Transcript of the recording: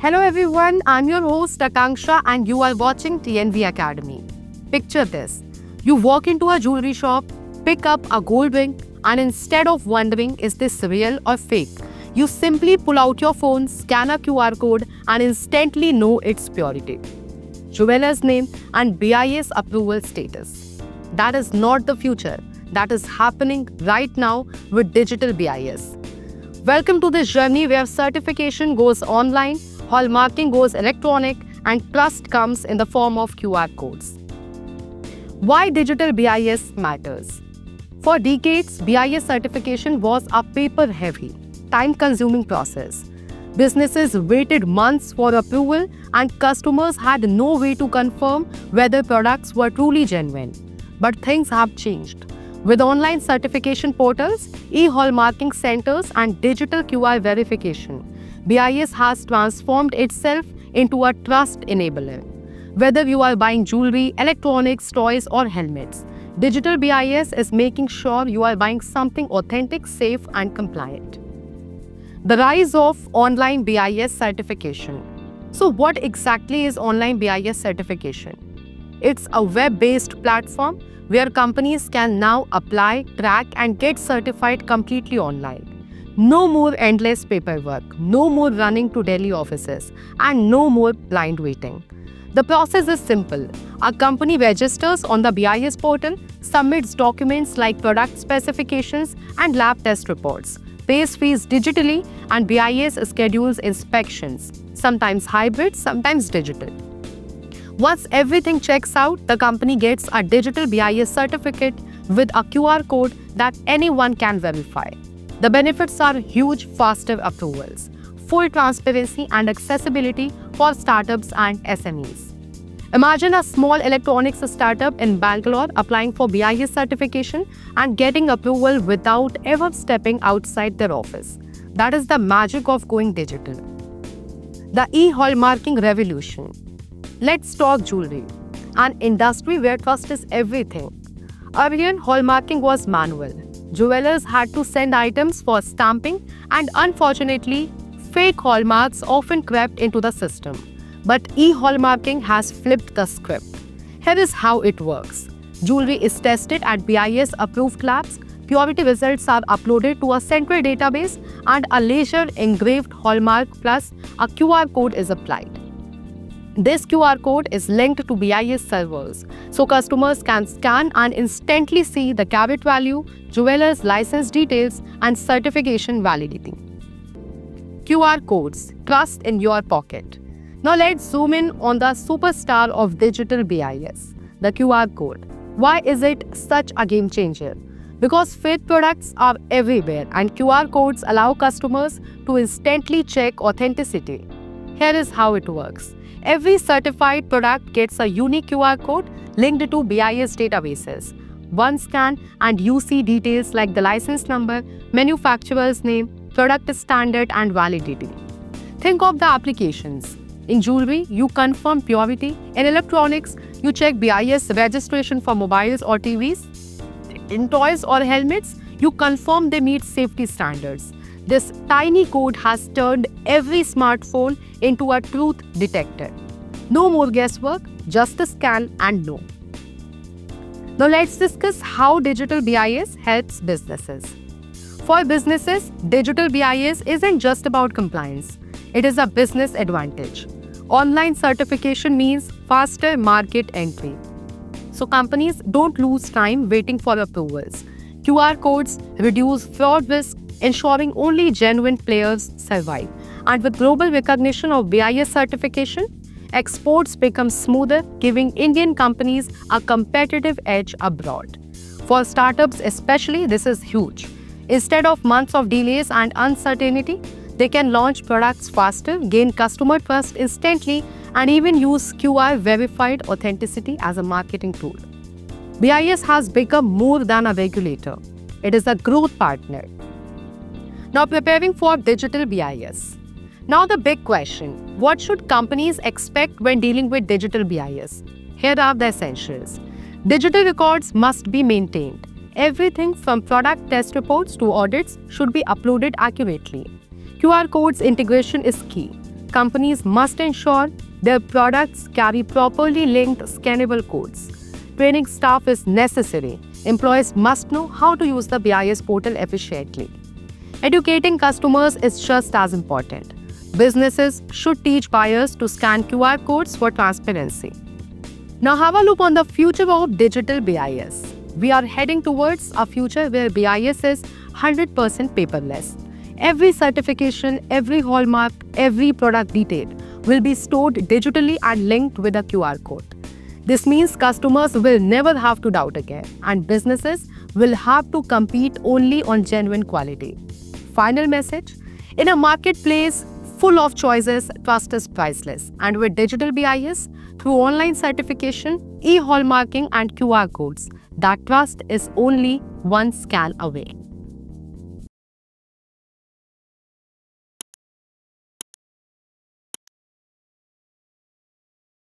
Hello everyone, I'm your host Akanksha and you are watching TNV Academy. Picture this. You walk into a jewelry shop, pick up a gold ring, and instead of wondering is this real or fake, you simply pull out your phone, scan a QR code and instantly know its purity, jeweler's name and BIS approval status. That is not the future. That is happening right now with digital BIS. Welcome to this journey where certification goes online, hallmarking goes electronic, and trust comes in the form of QR codes. Why digital BIS matters? For decades, BIS certification was a paper-heavy, time-consuming process. Businesses waited months for approval and customers had no way to confirm whether products were truly genuine. But things have changed. With online certification portals, e-hallmarking centers and digital QR verification, BIS has transformed itself into a trust enabler. Whether you are buying jewelry, electronics, toys or helmets, digital BIS is making sure you are buying something authentic, safe and compliant. The rise of online BIS certification. So what exactly is online BIS certification? It's a web-based platform where companies can now apply, track and get certified completely online. No more endless paperwork, no more running to Delhi offices, and no more blind waiting. The process is simple. A company registers on the BIS portal, submits documents like product specifications and lab test reports, pays fees digitally, and BIS schedules inspections, sometimes hybrid, sometimes digital. Once everything checks out, the company gets a digital BIS certificate with a QR code that anyone can verify. The benefits are huge, faster approvals, full transparency and accessibility for startups and SMEs. Imagine a small electronics startup in Bangalore applying for BIS certification and getting approval without ever stepping outside their office. That is the magic of going digital. The e-hallmarking revolution. Let's talk jewelry, an industry where trust is everything. Earlier, hallmarking was manual. Jewelers had to send items for stamping and unfortunately, fake hallmarks often crept into the system. But e-hallmarking has flipped the script. Here is how it works. Jewelry is tested at BIS approved labs, purity results are uploaded to a central database and a laser engraved hallmark plus a QR code is applied. This QR code is linked to BIS servers, so customers can scan and instantly see the carat value, jeweler's license details, and certification validity. QR codes, trust in your pocket. Now let's zoom in on the superstar of digital BIS, the QR code. Why is it such a game changer? Because fake products are everywhere and QR codes allow customers to instantly check authenticity. Here is how it works. Every certified product gets a unique QR code linked to BIS databases. One scan and you see details like the license number, manufacturer's name, product standard and validity. Think of the applications. In jewelry, you confirm purity. In electronics, you check BIS registration for mobiles or TVs. In toys or helmets, you confirm they meet safety standards. This tiny code has turned every smartphone into a truth detector. No more guesswork, just a scan and know. Now let's discuss how digital BIS helps businesses. For businesses, digital BIS isn't just about compliance. It is a business advantage. Online certification means faster market entry. So companies don't lose time waiting for approvals. QR codes reduce fraud risk, ensuring only genuine players survive. And with global recognition of BIS certification, exports become smoother, giving Indian companies a competitive edge abroad. For startups especially, this is huge. Instead of months of delays and uncertainty, they can launch products faster, gain customer trust instantly, and even use QR-verified authenticity as a marketing tool. BIS has become more than a regulator. It is a growth partner. Now preparing for digital BIS. Now the big question, what should companies expect when dealing with digital BIS? Here are the essentials. Digital records must be maintained. Everything from product test reports to audits should be uploaded accurately. QR codes integration is key. companies must ensure their products carry properly linked scannable codes. Training staff is necessary. Employees must know how to use the BIS portal efficiently. Educating customers is just as important. Businesses should teach buyers to scan QR codes for transparency. Now have a look on the future of digital BIS. We are heading towards a future where BIS is 100% paperless. Every certification, every hallmark, every product detail will be stored digitally and linked with a QR code. This means customers will never have to doubt again, and businesses will have to compete only on genuine quality. Final message: in a marketplace full of choices, trust is priceless. And with digital BIS, through online certification, e-hallmarking and QR codes, that trust is only one scan away.